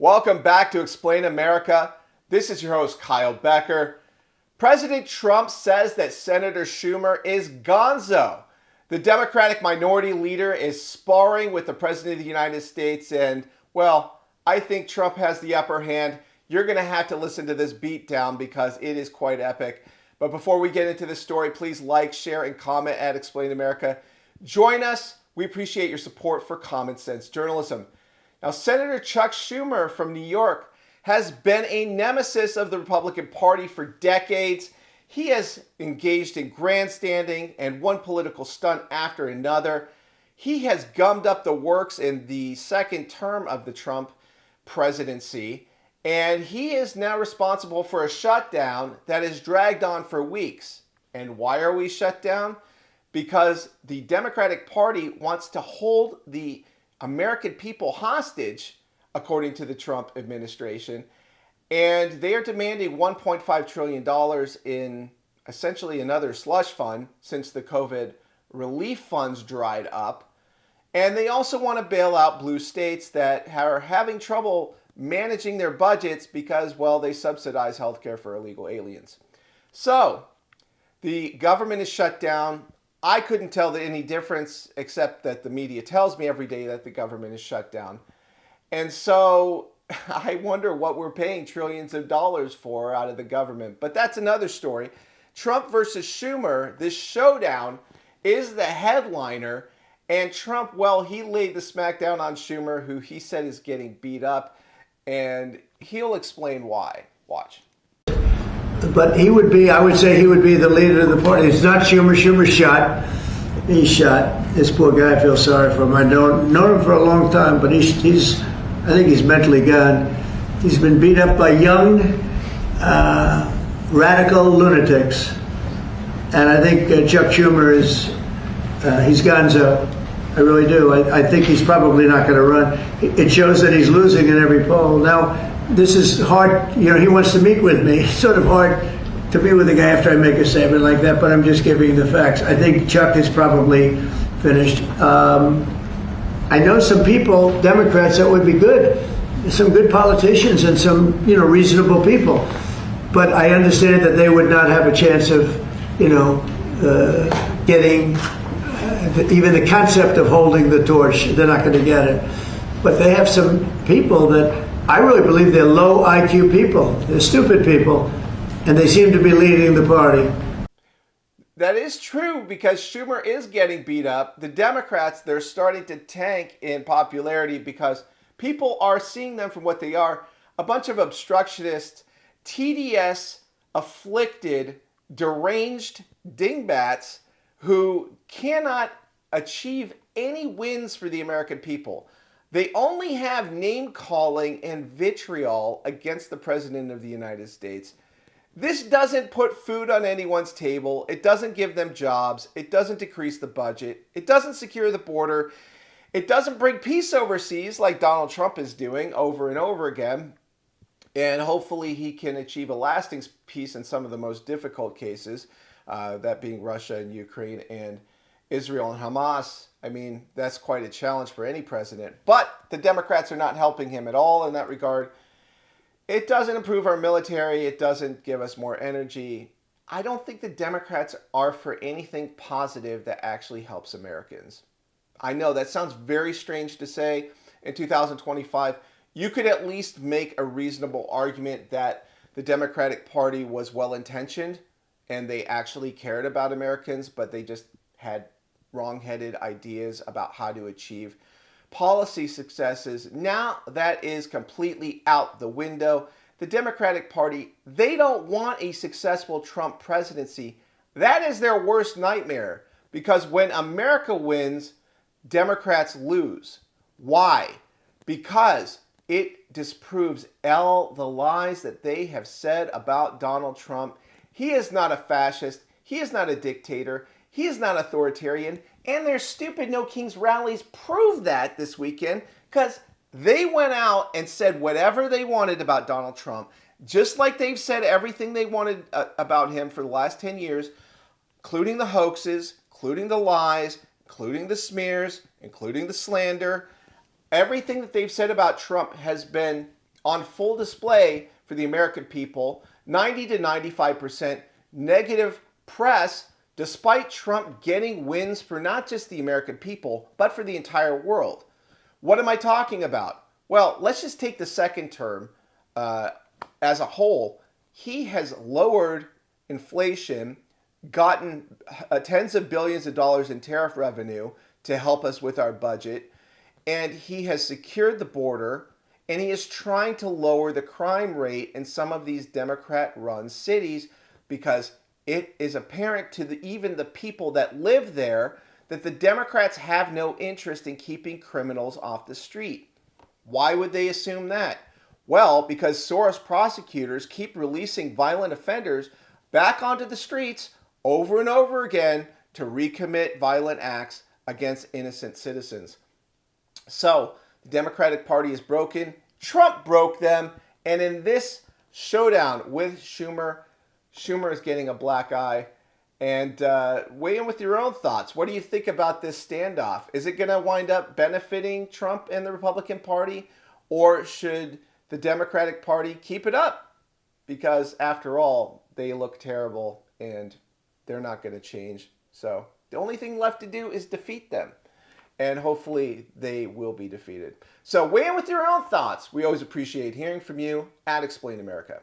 Welcome back to Explain America. This is your host, Kyle Becker. President Trump says that Senator Schumer is gonzo. The Democratic minority leader is sparring with the President of the United States, and, well, I think Trump has the upper hand. You're going to have to listen to this beatdown because it is quite epic. But before we get into this story, please like, share, and comment at Explain America. Join us. We appreciate your support for common sense journalism. Now, Senator Chuck Schumer from New York has been a nemesis of the Republican Party for decades. He has engaged in grandstanding and one political stunt after another. He has gummed up the works in the second term of the Trump presidency, and he is now responsible for a shutdown that has dragged on for weeks. And why are we shut down? Because the Democratic Party wants to hold the American people hostage, according to the Trump administration, and they are demanding $1.5 trillion in essentially another slush fund since the COVID relief funds dried up. And they also want to bail out blue states that are having trouble managing their budgets because, well, they subsidize healthcare for illegal aliens. So the government is shut down. I couldn't tell any difference except that the media tells me every day that the government is shut down. And so I wonder what we're paying trillions of dollars for out of the government. But that's another story. Trump versus Schumer, this showdown is the headliner. And Trump, well, he laid the smackdown on Schumer, who he said is getting beat up. And he'll explain why. Watch. But he would be, I would say he would be the leader of the party. It's not Schumer. Schumer's shot. He's shot. This poor guy, I feel sorry for him. I've known him for a long time, but I think he's mentally gone. He's been beat up by young, radical lunatics. And I think Chuck Schumer he's gonzo. I really do. I think he's probably not going to run. It shows that he's losing in every poll. Now, this is hard. He wants to meet with me. It's sort of hard to meet with a guy after I make a statement like that, but I'm just giving you the facts. I think Chuck is probably finished. I know some people, Democrats, that would be good. Some good politicians and some, reasonable people. But I understand that they would not have a chance of, getting even the concept of holding the torch. They're not going to get it. But they have some people that I really believe they're low IQ people. They're stupid people, and they seem to be leading the party. That is true because Schumer is getting beat up. The Democrats, they're starting to tank in popularity because people are seeing them for what they are. A bunch of obstructionist, TDS, afflicted, deranged dingbats who cannot achieve any wins for the American people. They only have name-calling and vitriol against the President of the United States. This doesn't put food on anyone's table. It doesn't give them jobs. It doesn't decrease the budget. It doesn't secure the border. It doesn't bring peace overseas like Donald Trump is doing over and over again. And hopefully he can achieve a lasting peace in some of the most difficult cases, that being Russia and Ukraine and Israel and Hamas. I mean, that's quite a challenge for any president. But the Democrats are not helping him at all in that regard. It doesn't improve our military. It doesn't give us more energy. I don't think the Democrats are for anything positive that actually helps Americans. I know that sounds very strange to say in 2025. You could at least make a reasonable argument that the Democratic Party was well-intentioned and they actually cared about Americans, but they just had wrong-headed ideas about how to achieve policy successes. Now that is completely out the window. The Democratic Party, they don't want a successful Trump presidency. That is their worst nightmare because when America wins, Democrats lose. Why? Because it disproves all the lies that they have said about Donald Trump. He is not a fascist. He is not a dictator. He is not authoritarian. And their stupid No Kings rallies proved that this weekend because they went out and said whatever they wanted about Donald Trump, just like they've said everything they wanted about him for the last 10 years, including the hoaxes, including the lies, including the smears, including the slander. Everything that they've said about Trump has been on full display for the American people, 90 to 95% negative press, despite Trump getting wins for not just the American people, but for the entire world. What am I talking about? Well, let's just take the second term as a whole. He has lowered inflation, gotten tens of billions of dollars in tariff revenue to help us with our budget, and he has secured the border, and he is trying to lower the crime rate in some of these Democrat-run cities because it is apparent to even the people that live there that the Democrats have no interest in keeping criminals off the street. Why would they assume that? Well, because Soros prosecutors keep releasing violent offenders back onto the streets over and over again to recommit violent acts against innocent citizens. So, the Democratic Party is broken. Trump broke them. And in this showdown with Schumer, Schumer is getting a black eye. And weigh in with your own thoughts. What do you think about this standoff? Is it going to wind up benefiting Trump and the Republican Party? Or should the Democratic Party keep it up? Because after all, they look terrible and they're not going to change. So the only thing left to do is defeat them. And hopefully they will be defeated. So weigh in with your own thoughts. We always appreciate hearing from you at Explain America.